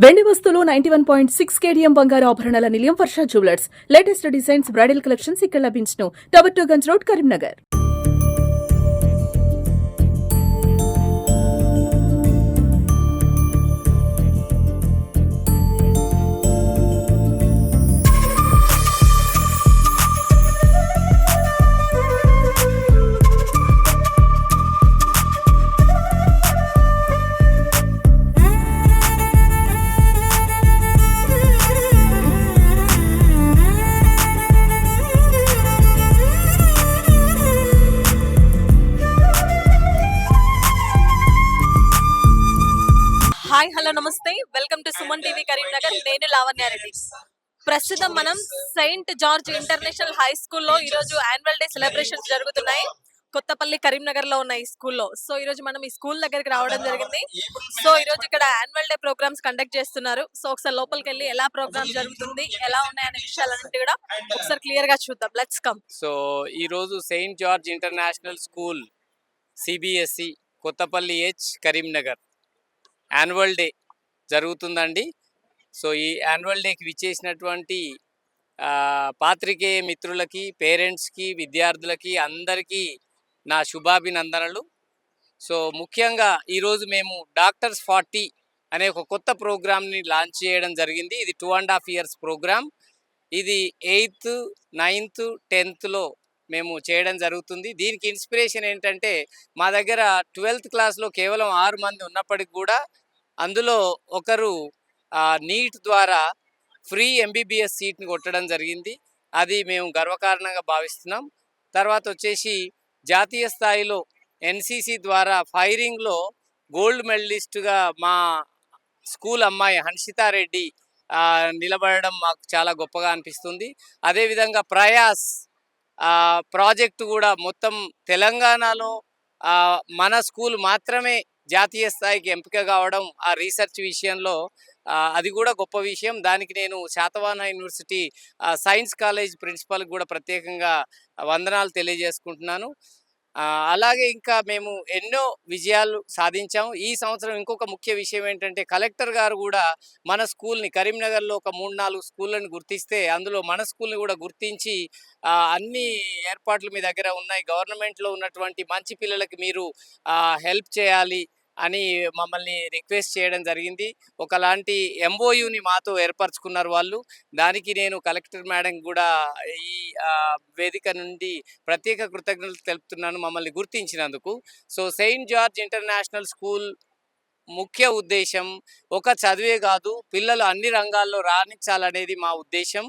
వెండి వస్తువులు 91.6 కేడిఎం బంగారు ఆభరణాల నిలయం Varsha jewellers latest designs bridal collections ఇక్కడ లభించును. Tower 2 Ganj road Karimnagar. Hi hello నమస్తే welcome to Suman TV Karimnagar. నేను లావణ్యారెడ్డి. ప్రస్తుతం మనం సెయింట్ జార్జ్ ఇంటర్నేషనల్ హై స్కూల్లో ఈ రోజు యాన్యువల్ డే సెలబ్రేషన్స్ జరుగుతున్నాయి. కొత్తపల్లి కరీంనగర్ లో ఉన్న ఈ స్కూల్లో. సో ఈ రోజు మనం ఈ స్కూల్ దగ్గరికి రావడం జరిగింది. సో ఈ రోజు ఇక్కడ యాన్యువల్ డే ప్రోగ్రామ్స్ కండక్ట్ చేస్తున్నారు. సో ఒకసారి లోపలికి వెళ్ళి ఎలా ప్రోగ్రామ్ జరుగుతుంది, ఎలా ఉన్నాయనే విషయాలన్నింటి కూడా ఒకసారి క్లియర్ గా చూద్దాం. Let's come. సో ఈ రోజు Saint George international school CBSE Kothapalli Karimnagar annual day జరుగుతుందండి. సో ఈ యాన్యువల్ డేకి విచ్చేసినటువంటి పాత్రికేయ మిత్రులకి, పేరెంట్స్కి, విద్యార్థులకి అందరికీ నా శుభాభినందనలు. సో ముఖ్యంగా ఈరోజు మేము డాక్టర్స్ 40 అనే ఒక కొత్త ప్రోగ్రామ్ని లాంచ్ చేయడం జరిగింది. ఇది 2.5 years ప్రోగ్రామ్. ఇది 8th, 9th, 10thలో మేము చేయడం జరుగుతుంది. దీనికి ఇన్స్పిరేషన్ ఏంటంటే, మా దగ్గర 12th క్లాస్లో కేవలం 6 మంది ఉన్నప్పటికి కూడా అందులో ఒకరు నీట్ ద్వారా ఫ్రీ ఎంబీబీఎస్ సీట్ని కొట్టడం జరిగింది. అది మేము గర్వకారణంగా భావిస్తున్నాం. తర్వాత వచ్చేసి జాతీయ స్థాయిలో ఎన్సీసీ ద్వారా ఫైరింగ్లో గోల్డ్ మెడలిస్టుగా మా స్కూల్ అమ్మాయి హన్షితారెడ్డి నిలబడడం మాకు చాలా గొప్పగా అనిపిస్తుంది. అదేవిధంగా ప్రయాస్ ప్రాజెక్టు కూడా మొత్తం తెలంగాణలో మన స్కూల్ మాత్రమే జాతీయ స్థాయికి ఎంపిక కావడం ఆ రీసెర్చ్ విషయంలో అది కూడా గొప్ప విషయం. దానికి నేను శాతవాహన యూనివర్సిటీ సైన్స్ కాలేజ్ ప్రిన్సిపల్కి కూడా ప్రత్యేకంగా వందనాలు తెలియజేసుకుంటున్నాను. అలాగే ఇంకా మేము ఎన్నో విజయాలు సాధించాము. ఈ సంవత్సరం ఇంకొక ముఖ్య విషయం ఏంటంటే, కలెక్టర్ గారు కూడా మన స్కూల్ని కరీంనగర్లో ఒక 3-4 స్కూళ్ళని గుర్తిస్తే అందులో మన స్కూల్ని కూడా గుర్తించి అన్ని ఏర్పాట్లు మీ దగ్గర ఉన్నాయి, గవర్నమెంట్లో ఉన్నటువంటి మంచి పిల్లలకి మీరు హెల్ప్ చేయాలి అని మమ్మల్ని రిక్వెస్ట్ చేయడం జరిగింది. ఒకలాంటి ఎంఓయూని మాతో ఏర్పరచుకున్నారు వాళ్ళు. దానికి నేను కలెక్టర్ మేడం కూడా ఈ వేదిక నుండి ప్రత్యేక కృతజ్ఞతలు తెలుపుతున్నాను మమ్మల్ని గుర్తించినందుకు. So saint George international school ముఖ్య ఉద్దేశం ఒక చదివే కాదు, పిల్లలు అన్ని రంగాల్లో రాణించాలనేది మా ఉద్దేశం.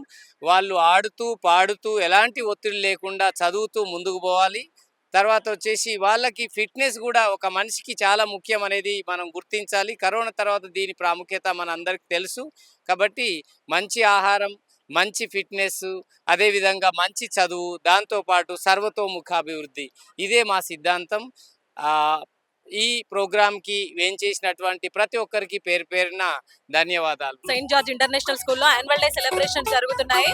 వాళ్ళు ఆడుతూ పాడుతూ ఎలాంటి ఒత్తిడి లేకుండా చదువుతూ ముందుకు పోవాలి. తర్వాత వచ్చేసి వాళ్ళకి ఫిట్నెస్ కూడా ఒక మనిషికి చాలా ముఖ్యం అనేది మనం గుర్తించాలి. కరోనా తర్వాత దీని ప్రాముఖ్యత మన అందరికీ తెలుసు. కాబట్టి మంచి ఆహారం, మంచి ఫిట్నెస్, అదేవిధంగా మంచి చదువు, దాంతోపాటు సర్వతోముఖాభివృద్ధి, ఇదే మా సిద్ధాంతం. ఈ ప్రోగ్రామ్కి వేంచేసినటువంటి ప్రతి ఒక్కరికి పేరు పేరున ధన్యవాదాలు. సెయింట్ జార్జ్ ఇంటర్నేషనల్ స్కూల్లో యాన్యువల్ డే సెలబ్రేషన్ జరుగుతున్నాయి.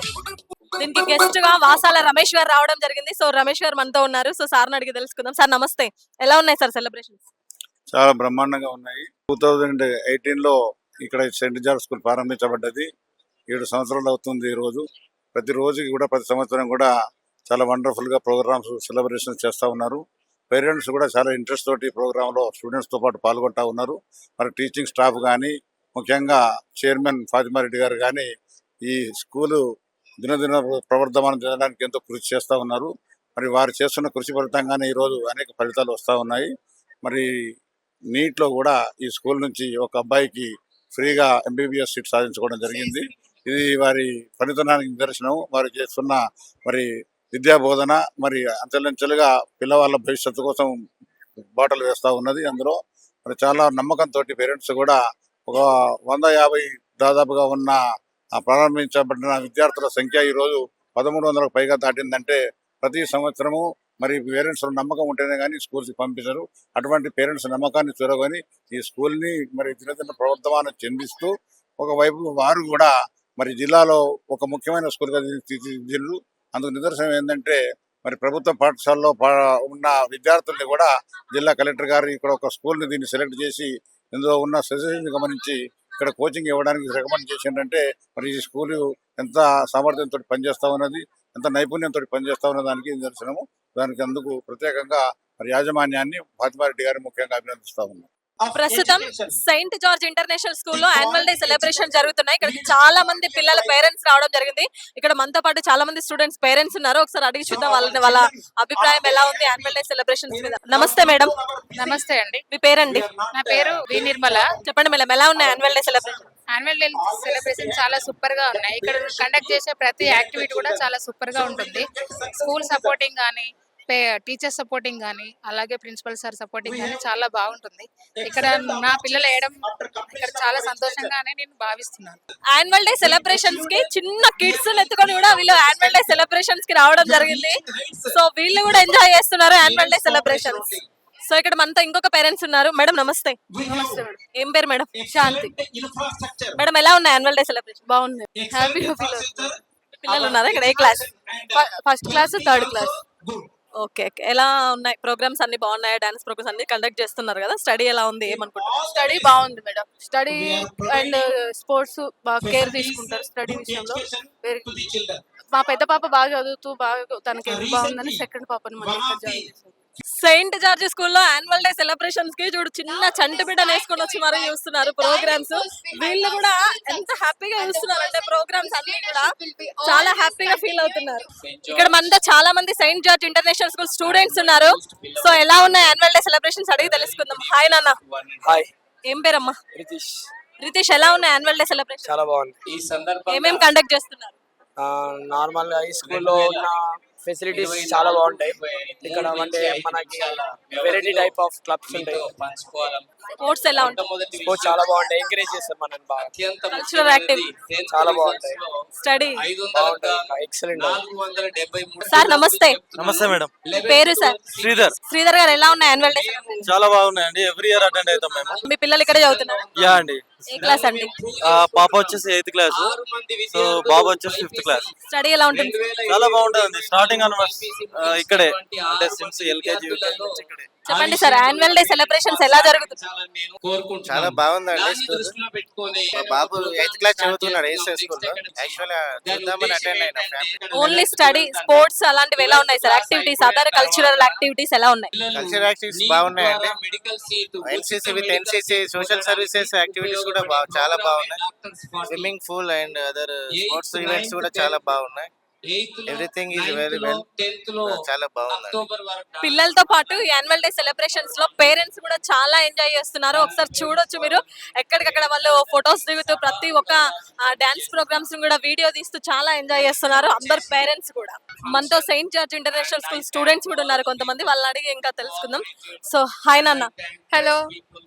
దీనికి గెస్ట్ గా వాసాల రమేష్ గారు రావడం జరిగింది. సో రమేష్ గారు మనతో ఉన్నారు. సో సార్ని అడిగి తెలుసుకుందాం. సార్ నమస్తే, ఎలా ఉన్నాయి సార్ సెలబ్రేషన్స్? చాలా బ్రహ్మాండంగా ఉన్నాయి. 2018లో ఇక్కడ సెయింట్ జార్జ్ స్కూల్ ప్రారంభించబడ్డది. 7 సంవత్సరాలు అవుతుంది ఈ రోజు. ప్రతిరోజుకి కూడా ప్రతి సంవత్సరం కూడా చాలా వండర్ఫుల్గా ప్రోగ్రామ్స్ సెలబ్రేషన్స్ చేస్తూ ఉన్నారు. పేరెంట్స్ కూడా చాలా ఇంట్రెస్ట్ తోటి ప్రోగ్రాంలో స్టూడెంట్స్తో పాటు పాల్గొంటూ ఉన్నారు. మరి టీచింగ్ స్టాఫ్ కానీ, ముఖ్యంగా చైర్మన్ ఫాతిమారెడ్డి గారు కానీ ఈ స్కూలు దినదిన ప్రవర్ధమానం చెందడానికి ఎంతో కృషి చేస్తూ ఉన్నారు. మరి వారు చేస్తున్న కృషి ఫలితంగానే ఈరోజు అనేక ఫలితాలు వస్తూ ఉన్నాయి. మరి నీట్లో కూడా ఈ స్కూల్ నుంచి ఒక అబ్బాయికి ఫ్రీగా ఎంబీబీఎస్ సీట్ సాధించుకోవడం జరిగింది. ఇది వారి ఫలితానికి నిదర్శనం. వారు చేస్తున్న మరి విద్యా బోధన మరి అంచెలంచెలుగా పిల్లవాళ్ళ భవిష్యత్తు కోసం బాటలు వేస్తూ ఉన్నది. అందులో మరి చాలా నమ్మకంతో పేరెంట్స్ కూడా ఒక 150 దాదాపుగా ఉన్న ప్రారంభించబడిన విద్యార్థుల సంఖ్య ఈరోజు 1300కు పైగా దాటిందంటే ప్రతి సంవత్సరము మరి పేరెంట్స్ నమ్మకం ఉంటేనే కానీ స్కూల్స్కి పంపించరు. అటువంటి పేరెంట్స్ నమ్మకాన్ని చూరగొని ఈ స్కూల్ని మరి దినదిన ప్రవర్ధమానం చెందిస్తూ ఒకవైపు వారు కూడా మరి జిల్లాలో ఒక ముఖ్యమైన స్కూల్గా తీర్చిదిద్దారు. అందుకు నిదర్శనం ఏంటంటే, మరి ప్రభుత్వ పాఠశాలలో ఉన్న విద్యార్థుల్ని కూడా జిల్లా కలెక్టర్ గారు ఇక్కడ ఒక స్కూల్ని దీన్ని సెలెక్ట్ చేసి ఇందులో ఉన్న సజెషన్ గమనించి ఇక్కడ కోచింగ్ ఇవ్వడానికి రికమెండ్ చేసిందంటే మరి ఈ స్కూల్ ఎంత సామర్థ్యంతో పనిచేస్తా ఉన్నది, ఎంత నైపుణ్యంతో పనిచేస్తా ఉన్న దానికి నిదర్శనము. దానికి అందుకు ప్రత్యేకంగా మరి యాజమాన్యాన్ని ఫాతిమారెడ్డి గారిని ముఖ్యంగా అభినందిస్తా ఉన్నాం. ప్రస్తుతం సెయింట్ జార్జ్ ఇంటర్నేషనల్ స్కూల్లో యాన్యువల్ డే సెలబ్రేషన్ జరుగుతున్నాయి. ఇక్కడ చాలా మంది పిల్లల పేరెంట్స్ రావడం జరిగింది. ఇక్కడ మనతో పాటు చాలా మంది స్టూడెంట్స్ పేరెంట్స్ ఉన్నారు. ఒకసారి అడిగి చూద్దాం వాళ్ళ అభిప్రాయం ఎలా ఉంది యాన్యువల్ డే సెలబ్రేషన్స్ మీద. నమస్తే మేడం. నమస్తే అండి. మీ పేరండి? నా పేరు వి నిర్మల. చెప్పండి మేడం, ఎలా ఉన్నాయి annual day celebration? Annual day celebration చాలా సూపర్ గా ఉన్నాయి. ఇక్కడ కండక్ట్ చేసే ప్రతి యాక్టివిటీ కూడా చాలా సూపర్ గా ఉంటుంది. స్కూల్ సపోర్టింగ్ కానీ, టీచర్ సపోర్టింగ్ కానీ, అలాగే ప్రిన్సిపల్ సార్ సపోర్టింగ్ కానీ చాలా బాగుంటుంది. ఇక్కడ నా పిల్లలు వేయడం ఇక్కడ చాలా సంతోషంగానే నేను భావిస్తున్నాను. యాన్యువల్ డే సెలబ్రేషన్స్ కి చిన్న కిడ్స్ ఎత్తుకొని కూడా వీళ్ళు యాన్యువల్ డే సెలబ్రేషన్స్ కి రావడం జరిగింది. సో వీళ్ళు కూడా ఎంజాయ్ చేస్తున్నారు యాన్యువల్ డే సెలబ్రేషన్స్. సో ఇక్కడ మనతో ఇంకొక పేరెంట్స్ ఉన్నారు. మేడం నమస్తే. ఏం పేరు మేడం? శాంతి. మేడం ఎలా ఉన్నాయి యాన్యువల్ డే సెలబ్రేషన్? బాగుంది. హ్యాపీగా ఫీల్ అవుతుంది. పిల్లలు ఉన్నారా ఇక్కడ? ఏ class? First class, third class. Okay. ఎలా ఉన్నాయి ప్రోగ్రామ్స్? అన్ని బాగున్నాయా? డాన్స్ ప్రోగ్రామ్స్ అన్ని కండక్ట్ చేస్తున్నారు కదా. స్టడీ ఎలా ఉంది? ఏమనుకుంటున్నారు? స్టడీ బాగుంది మేడం. స్టడీ అండ్ స్పోర్ట్స్ బాగా కేర్ తీసుకుంటారు స్టడీ విషయంలో. మా పెద్ద పాప బాగా చదువుతూ బాగా తనకి బాగుందని సెకండ్ పాపని మళ్ళీ ఇక్కడ జాయిన్ చేశారు. సెయింట్ జార్జ్ స్కూల్లో యాన్యువల్ డే సెలబ్రేషన్స్ కి చూడు చిన్న చంటి బిడ్డ వేసుకొని వచ్చి మరి చూస్తున్నారు ప్రోగ్రామ్స్. వీళ్ళు కూడా ఎంత హ్యాపీగా చూస్తున్నారు అంటే ప్రోగ్రామ్స్ అన్ని కూడా చాలా హ్యాపీగా ఫీల్ అవుతున్నారు. ఇక్కడ మనతో చాలా మంది Saint George international school students ఉన్నారు. సో ఎలా ఉన్నాయి యాన్యువల్ డే సెలబ్రేషన్స్ అడిగి తెలుసుకుందాం. హాయ్ నాన్న. హాయ్. ఏం పేరమ్మా? రితీష్. రితీష్, ఎలా ఉన్నాయి యాన్యువల్ డే సెలబ్రేషన్? చాలా బాగుంది. ఈ సందర్భంగా ఏమేం కండక్ట్ చేస్తున్నారు? నార్మల్ హై స్కూల్లో ఉన్న ఫెసిలిటీస్ చాలా బాగుంటాయి. ఇక్కడ అంటే మనకి వెరైటీ టైప్ ఆఫ్ క్లబ్స్ ఉంటాయి. స్పోర్ట్స్ ఎలా ఉంటాయి? స్పోర్ట్స్ చాలా బాగుంటాయి. ఎంకరేజ్ చేస్తారు మనని బాగా. కల్చరల్ యాక్టివిటీ చాలా బాగుంటాయి. Study excellent. సార్ నమస్తే. నమస్తే మేడం. మీ పేరు సార్? శ్రీధర్. శ్రీధర్ గారు, ఎలా ఉన్నాయి యాన్యువల్ డే? చాలా బాగున్నాయండి. ఎవ్రీ ఇయర్ అటెండ్ అవుతాం మేము. మీ పిల్లలు ఇక్కడే చదువుతున్నారు? యా అండి. ఏ క్లాస్ అండి? పాప వచ్చేసి 8th క్లాస్, సో బాబు వచ్చేసి 5th క్లాస్. స్టడీ ఎలా ఉంటుంది? చాలా బాగుంటుంది. స్టార్టింగ్ అనమాట ఇక్కడే, అంటే సిన్స్ ఎల్కేజీ ఇక్కడే. చెప్పండి సార్, యాన్యువల్ డే సెలబ్రేషన్స్ ఎలా జరుగుతుంది? చాలా బాగుందండి. మా బాబు 8th క్లాస్ చదువుతున్నాడు ఏఎస్ఎస్ స్కూల్లో. యాక్చువల్గా చూద్దామని అటెండ్ అయినా ఫ్యామిలీ. ఓన్లీ స్టడీ, స్పోర్ట్స్ అలాంటివి ఎలా ఉన్నాయి sir? Activities, other cultural activities ఎలా ఉన్నాయి? కల్చరల్ యాక్టివిటీస్ బాగున్నాయండి. NCC with NCC social services activities కూడా చాలా బాగున్నాయి. Swimming pool and other sports events కూడా చాలా బాగున్నాయి. Everything is very well. చాలా బాగుంది. పిల్లలతో పాటు యాన్యువల్ డే సెలబ్రేషన్స్ లో పేరెంట్స్ కూడా చాలా ఎంజాయ్ చేస్తున్నారు. ఒకసారి చూడొచ్చు మీరు. ఎక్కడికక్కడ వాళ్ళు ఫొటోస్ దిగుతూ ప్రతి ఒక్క డాన్స్ ప్రోగ్రామ్స్ కూడా వీడియో తీస్తూ చాలా ఎంజాయ్ చేస్తున్నారు అందరు పేరెంట్స్ కూడా. మనతో saint George international school students కూడా ఉన్నారు కొంతమంది. వాళ్ళని అడిగి ఇంకా తెలుసుకుందాం. సో హాయ్ నాన్న. హలో.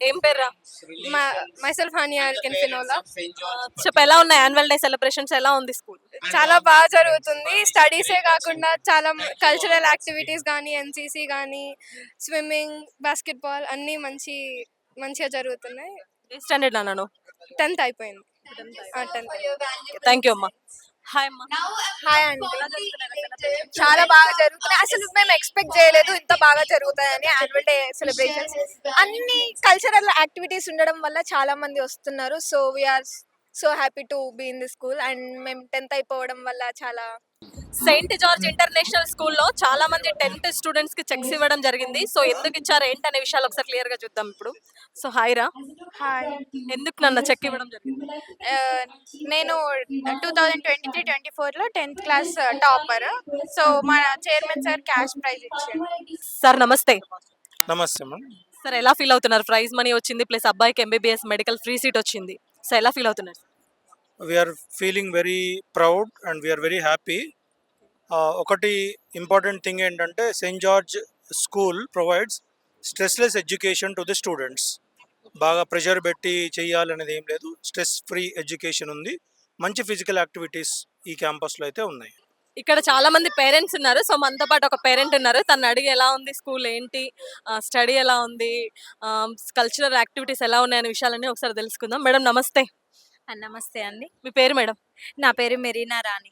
ఏం పేర్రా? మైసెల్ఫ్ హానియా కెన్ఫినోలా. చెప్పు, ఎలా ఉన్నాయి యాన్యువల్ డే సెలబ్రేషన్స్? ఎలా ఉంది స్కూల్? చాలా బాగా జరుగుతుంది. స్టడీసే కాకుండా చాలా కల్చరల్ యాక్టివిటీస్ కానీ, ఎన్సీసీ కానీ, స్విమ్మింగ్, బాస్కెట్బాల్ అన్నీ మంచిగా జరుగుతున్నాయి. ఏ స్టాండర్డ్ నాన్న? 10th అయిపోయింది. 10th. థ్యాంక్ యూ అమ్మా. హాయ్ అమ్మా. హాయ్ అండి. చాలా బాగా జరుగుతున్నాయి. అసలు మేము ఎక్స్పెక్ట్ చేయలేదు ఇంత బాగా జరుగుతాయని. యాన్యువల్ డే సెలబ్రేషన్స్ అన్ని కల్చరల్ యాక్టివిటీస్ ఉండడం వల్ల చాలా మంది వస్తున్నారు. So we're so happy to be in the school. And మేము 10th అయిపోవడం వల్ల చాలా. సెయింట్ జార్జ్ ఇంటర్నేషనల్ స్కూల్లో చాలా మంది 10th స్టూడెంట్స్ కి చెక్స్ ఇవ్వడం జరిగింది. సో ఎందుకు ఇచ్చారు ఏంటి అనే విషయాలు ఒకసారి క్లియర్ గా చూద్దాం ఇప్పుడు. సో హాయ్ రా. హాయ్. ఎందుకు నన్ను చెక్ ఇవ్వడం జరిగింది? నేను 2023-24లో 10th క్లాస్ టాపర్. సో మన చైర్మన్ సార్ క్యాష్ ప్రైజ్ ఇచ్చారు. సార్ నమస్తే. నమస్తే మేడం. సార్ ఎలా ఫీల్ అవుతున్నారు? ప్రైజ్ మనీ వచ్చింది, ప్లస్ అబ్బాయికి ఎంబీబీఎస్ మెడికల్ ఫ్రీ సీట్ వచ్చింది. సో ఎలా ఫీల్ అవుతున్నారు? We're feeling very proud and we're very happy. ఒకటి ఇంపార్టెంట్ థింగ్ ఏంటంటే Saint George school provides stressless education to the students. బాగా ప్రెషర్ పెట్టి చేయాలనేది ఏం లేదు. స్ట్రెస్ ఫ్రీ ఎడ్యుకేషన్ ఉంది. మంచి ఫిజికల్ యాక్టివిటీస్ ఈ క్యాంపస్లో అయితే ఉన్నాయి. ఇక్కడ చాలా మంది పేరెంట్స్ ఉన్నారు. సో మనతో పాటు ఒక పేరెంట్ ఉన్నారు. తను అడిగి ఎలా ఉంది స్కూల్, ఏంటి స్టడీ ఎలా ఉంది, కల్చరల్ యాక్టివిటీస్ ఎలా ఉన్నాయి అనే విషయాలన్నీ ఒకసారి తెలుసుకుందాం. మేడం నమస్తే. నమస్తే అండి. మీ పేరు మేడం? నా పేరు మెరీనా రాణి.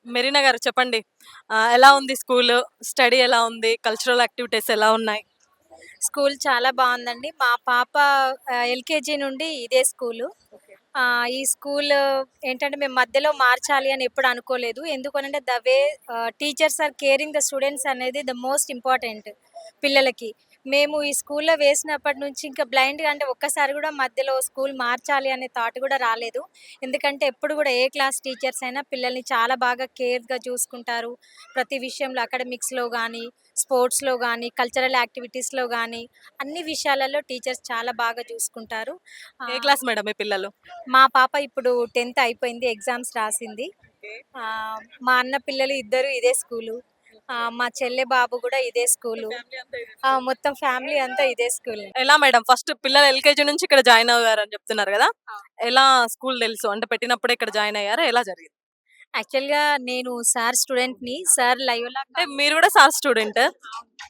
మెరీనా గారు చెప్పండి, ఎలా ఉంది స్కూల్, స్టడీ ఎలా ఉంది, కల్చరల్ యాక్టివిటీస్ ఎలా ఉన్నాయి? స్కూల్ చాలా బాగుందండి. మా పాప ఎల్కేజీ నుండి ఇదే స్కూలు. ఈ స్కూల్ ఏంటంటే మేము మధ్యలో మార్చాలి అని ఎప్పుడు అనుకోలేదు. ఎందుకనంటే the way teachers are caring the students అనేది ద మోస్ట్ ఇంపార్టెంట్ పిల్లలకి. మేము ఈ స్కూల్‌లో వేసినప్పటి నుంచి ఇంకా బ్లైండ్‌గా అంటే ఒక్కసారి కూడా మధ్యలో స్కూల్ మార్చాలి అనే థాట్ కూడా రాలేదు. ఎందుకంటే ఎప్పుడు కూడా ఏ క్లాస్ టీచర్స్ అయినా పిల్లల్ని చాలా బాగా కేర్‌గా చూసుకుంటారు. ప్రతి విషయంలో అకాడమిక్స్‌లో గానీ, స్పోర్ట్స్‌లో గానీ, కల్చరల్ యాక్టివిటీస్‌లో గానీ అన్ని విషయాలలో టీచర్స్ చాలా బాగా చూసుకుంటారు. ఏ ఆహ్ క్లాస్ మేడం మీ పిల్లలు? మా పాప ఇప్పుడు 10th అయిపోయింది. ఎగ్జామ్స్ రాసింది. మా అన్న పిల్లలు ఇద్దరు ఇదే స్కూలు. మా చెల్లె బాబు గూడా ఇదే స్కూలు. మొత్తం ఫ్యామిలీ అంతా ఇదే స్కూలే. ఎలా మేడం ఫస్ట్ పిల్లలు ఎల్‌కేజీ నుంచి ఇక్కడ జాయిన్ అయ్యారని చెప్తున్నారు గదా! ఎలా స్కూల్ తెలుసు? అంటే పెట్టినప్పుడే ఇక్కడ జాయిన్ అయ్యారా? ఎలా జరిగింది? యాక్చువల్‌గా నేను సార్ స్టూడెంట్‌ని. సార్ లయోలా అంటే మీరు గూడా సార్ స్టూడెంట్?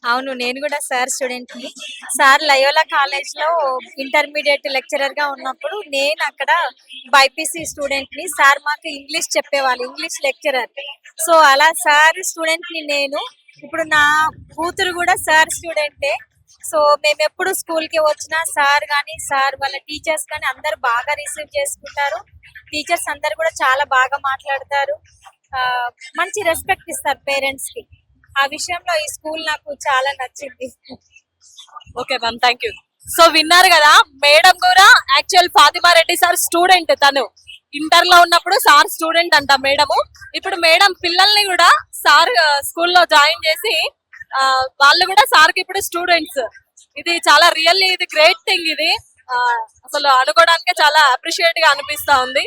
అవును. నేను గూడా సార్ స్టూడెంట్‌ని. సార్ లయోలా కాలేజ్‌లో ఇంటర్మీడియేట్ లెక్చరర్‌గా ఉన్నప్పుడు నేనక్కడ బైపీసీ స్టూడెంట్‌ని. సార్ మాకు ఇంగ్లీష్ చెప్పేవాళ్ళు. English lecturer. సో, అలా సార్ స్టూడెంట్‌ని నేను. ఇప్పుడు నా కూతురు గూడా సార్ స్టూడెంటే. సో, మేమెప్పుడు స్కూల్‌కి వచ్చినా సార్ గాని, సార్ వాళ్ళ టీచర్స్ గాని అందరూ బాగా రిసీవ్ చేసుకుంటారు. టీచర్స్ అందరూ కూడా చాలా బాగా మాట్లాడతారు. ఆహ్, మంచి రెస్పెక్ట్ ఇస్తారు పేరెంట్స్‌కి. ఆ విషయంలో ఈ స్కూల్ నాకు చాలా నచ్చింది. Okay ma'am. Thank you. So విన్నారు గదా! మేడం గూడా actual Fatima Reddy sir student తను. ఇంటర్‌లో ఉన్నప్పుడు సార్ స్టూడెంట్ అంట మేడము. ఇప్పుడు మేడం పిల్లల్ని గూడా సార్ స్కూల్‌లో జాయిన్ చేసి వాళ్ళు గూడా సార్‌కి ఇప్పుడు స్టూడెంట్స్. ఇది చాలా రియల్లీ ఇది గ్రేట్ థింగ్ ఇది. అసలు అనుకోవడానికే చాలా అప్రిషియేట్‌గా అనిపిస్తా ఉంది.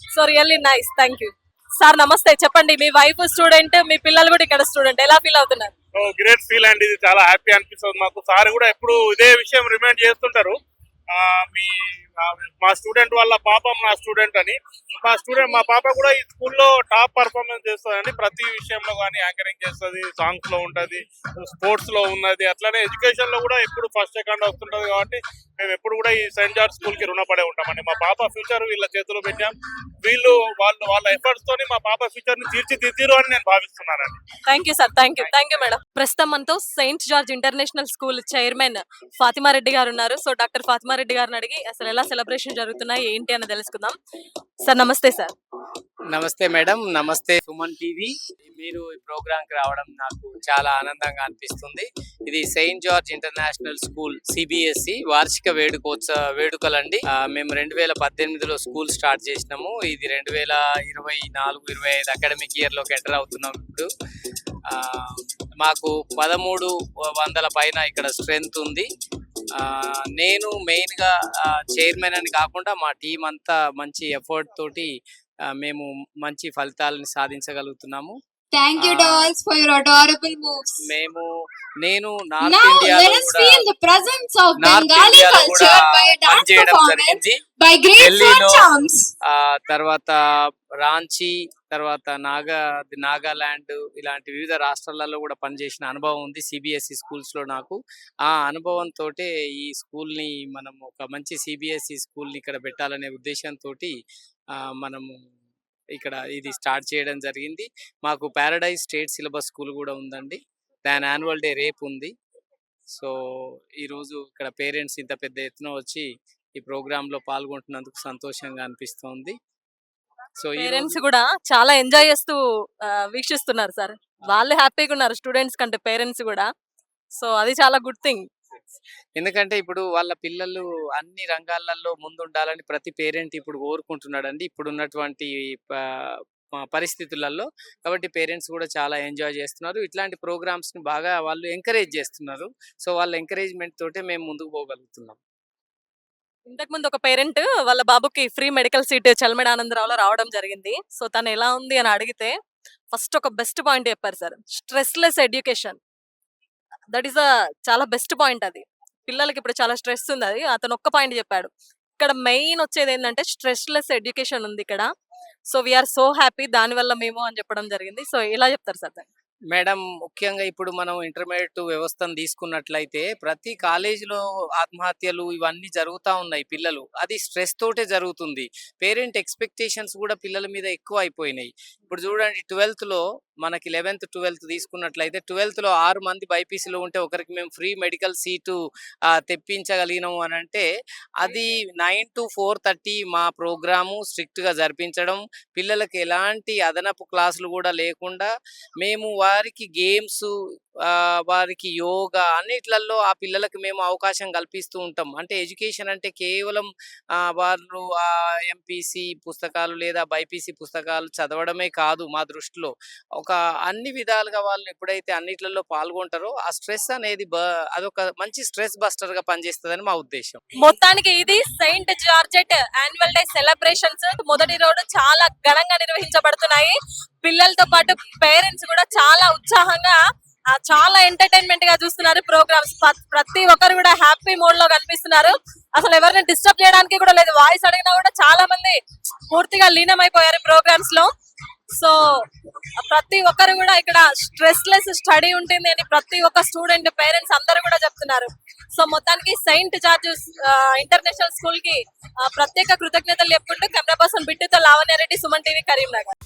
So really nice. Thank you. Sir నమస్తే. చెప్పండి మీ వైఫ్ స్టూడెంట్, మీ పిల్లలు కూడా ఇక్కడ స్టూడెంట్. ఎలా ఫీల్ అవుతున్నారు? గ్రేట్ ఫీల్ అండి. ఇది చాలా హ్యాపీ అనిపిస్తుంది మాకు. సార్ కూడా ఎప్పుడు ఇదే విషయం రిమైండ్ చేస్తుంటారు. మీ మా స్టూడెంట్ వాళ్ళ పాప నా స్టూడెంట్ అని. మా పాప కూడా ఈ స్కూల్లో టాప్ పర్ఫార్మెన్స్ చేస్తుందండి. ప్రతి విషయంలో కానీ యాంకరింగ్ చేస్తుంది, సాంగ్స్ లో ఉంటది, స్పోర్ట్స్ లో ఉన్నది. అట్లనే ఎడ్యుకేషన్ లో కూడా ఎప్పుడు ఫస్ట్ సెకండ్ వస్తుంటది. కాబట్టి మేము ఎప్పుడు కూడా ఈ సెయింట్ జార్జ్ స్కూల్ కి రుణపడే ఉంటామండి. మా పాప ఫ్యూచర్ వీళ్ళ చేతిలో పెట్టాం. వాళ్ళ ఎఫర్ట్స్ తోని మా పాప ఫ్యూచర్ ని తీర్చిదిద్దిరు అని నేను భావిస్తున్నానండి. Thank you sir. Thank you madam. ప్రస్తుతం మనతో saint George international school chairman Fatima Reddy గారు ఉన్నారు. సో డాక్టర్ ఫాతిమా రెడ్డి గారిని అడిగి అసలు ఎలా సెలబ్రేషన్ జరుగుతున్నాయి ఏంటి అని తెలుసుకుందాం. సార్ నమస్తే సార్. నమస్తే మేడం. నమస్తే సుమన్ టీవీ. మీరు ఈ ప్రోగ్రామ్ కి రావడం నాకు చాలా ఆనందంగా అనిపిస్తుంది. ఇది Saint George international school CBSE వార్షిక వేడుకలండి. మేము 2018లో స్కూల్ స్టార్ట్ చేసినాము. ఇది 2024-25 అకాడమిక్ ఇయర్ లోకి ఎంటర్ అవుతున్నాం ఇప్పుడు. మాకు 1300 పైన ఇక్కడ స్ట్రెంత్ ఉంది. నేను మెయిన్ గా చైర్మన్ అని కాకుండా మా టీం అంతా మంచి ఎఫర్ట్ తోటి మేము మంచి ఫలితాలను సాధించగలుగుతున్నాము. Thank you, dolls, for your adorable moves. నేను నార్త్ Now, ఇండియాలో let us కూడా feel the presence of north Bengali ఇండియాలో కూడా culture by a dance పనిచేయడం performance జరిగింది. by great ఢిల్లీలో, folk charms. తర్వాత రాంచీ, తర్వాత నాగాలాండ్ ఇలాంటి వివిధ రాష్ట్రాలలో కూడా పనిచేసిన అనుభవం ఉంది సిబిఎస్ఈ స్కూల్స్ లో నాకు. ఆ అనుభవంతో ఈ స్కూల్ ని మనం ఒక మంచి సిబిఎస్ఈ స్కూల్ ని ఇక్కడ పెట్టాలనే ఉద్దేశంతో మనము ఇక్కడ ఇది స్టార్ట్ చేయడం జరిగింది. మాకు పారడైజ్ స్టేట్ సిలబస్ స్కూల్ కూడా ఉందండి. దాని యాన్యువల్ డే రేపు ఉంది. సో ఈరోజు ఇక్కడ పేరెంట్స్ ఇంత పెద్ద ఎత్తున వచ్చి ఈ ప్రోగ్రామ్ లో పాల్గొంటున్నందుకు సంతోషంగా అనిపిస్తోంది. సో పేరెంట్స్ కూడా చాలా ఎంజాయ్ చేస్తూ వీక్షిస్తున్నారు సార్. వాళ్ళు హ్యాపీగా ఉన్నారు స్టూడెంట్స్ కంటే పేరెంట్స్ కూడా. సో అది చాలా గుడ్ థింగ్. ఎందుకంటే ఇప్పుడు వాళ్ళ పిల్లలు అన్ని రంగాలలో ముందుండాలని ప్రతి పేరెంట్ ఇప్పుడు కోరుకుంటున్నాడండి ఇప్పుడు ఉన్నటువంటి పరిస్థితులలో. కాబట్టి పేరెంట్స్ కూడా చాలా ఎంజాయ్ చేస్తున్నారు. ఇట్లాంటి ప్రోగ్రామ్స్ ని బాగా వాళ్ళు ఎంకరేజ్ చేస్తున్నారు. సో వాళ్ళ ఎంకరేజ్మెంట్ తోటే మేము ముందుకు పోగలుగుతున్నాం. ఇంతకు ముందు ఒక పేరెంట్ వాళ్ళ బాబుకి ఫ్రీ మెడికల్ సీట్ చల్మడి ఆనందరావులో రావడం జరిగింది. సో తను ఎలా ఉంది అని అడిగితే ఫస్ట్ ఒక బెస్ట్ పాయింట్ చెప్పారు sir. Stressless education. That is చాలా బెస్ట్ పాయింట్ అది. పిల్లలకి ఇప్పుడు చాలా స్ట్రెస్ ఉంది. అది అతను ఒక్క పాయింట్ చెప్పాడు. ఇక్కడ మెయిన్ వచ్చేది ఏంటంటే స్ట్రెస్‌లెస్ ఎడ్యుకేషన్ ఉంది ఇక్కడ. సో వీఆర్ సో హ్యాపీ దానివల్ల మేము అని చెప్పడం జరిగింది. సో ఎలా చెప్తారు సార్ దాన్ని? మేడం ముఖ్యంగా ఇప్పుడు మనం ఇంటర్మీడియట్ వ్యవస్థను తీసుకున్నట్లయితే ప్రతి కాలేజీలో ఆత్మహత్యలు ఇవన్నీ జరుగుతూ ఉన్నాయి. పిల్లలు అది స్ట్రెస్ తోటే జరుగుతుంది. పేరెంట్ ఎక్స్పెక్టేషన్స్ కూడా పిల్లల మీద ఎక్కువ అయిపోయినాయి. ఇప్పుడు చూడండి 12th లో మనకి 11th 12th తీసుకున్నట్లయితే 12th లో 6 మంది బైపీసీలో ఉంటే ఒకరికి మేము ఫ్రీ మెడికల్ సీటు తెప్పించగలిగినాము అని అంటే అది 9 to 4:30 మా ప్రోగ్రాము స్ట్రిక్ట్ గా జరిపించడం, పిల్లలకి ఎలాంటి అదనపు క్లాసులు కూడా లేకుండా మేము వారికి గేమ్స్ వారికి యోగా అన్నిట్లలో ఆ పిల్లలకి మేము అవకాశం కల్పిస్తూ ఉంటాం. అంటే ఎడ్యుకేషన్ అంటే కేవలం వాళ్ళు ఎంపీసీ పుస్తకాలు లేదా బైపీసీ పుస్తకాలు చదవడమే కాదు మా దృష్టిలో. ఒక అన్ని విధాలుగా వాళ్ళు ఎప్పుడైతే అన్నిట్లలో పాల్గొంటారో ఆ స్ట్రెస్ అనేది అదొక మంచి స్ట్రెస్ బస్టర్ గా పనిచేస్తుందని మా ఉద్దేశం. మొత్తానికి ఇది Saint georgette annual day celebrations మొదటి రోజు చాలా ఘనంగా నిర్వహించబడుతున్నాయి. పిల్లలతో పాటు పేరెంట్స్ కూడా చాలా ఉత్సాహంగా చాలా ఎంటర్టైన్మెంట్ గా చూస్తున్నారు ప్రోగ్రామ్స్. ప్రతి ఒక్కరు కూడా హ్యాపీ మోడ్ లో కనిపిస్తున్నారు. అసలు ఎవరిని డిస్టర్బ్ చేయడానికి కూడా లేదు. వాయిస్ అడిగినా కూడా చాలా మంది పూర్తిగా లీనమైపోయారు ప్రోగ్రామ్స్ లో. సో ప్రతి ఒక్కరు కూడా ఇక్కడ స్ట్రెస్ లెస్ స్టడీ ఉంటుంది అని ప్రతి ఒక్క స్టూడెంట్ పేరెంట్స్ అందరూ కూడా చెప్తున్నారు. సో మొత్తానికి సెయింట్ జార్జెస్ ఇంటర్నేషనల్ స్కూల్ కి ప్రత్యేక కృతజ్ఞతలు చెప్పుకుంటూ కెమెరా పర్సన్ బిట్టుతో లావణ్యారెడ్డి, సుమన్ టీవీ, కరీంనగర్.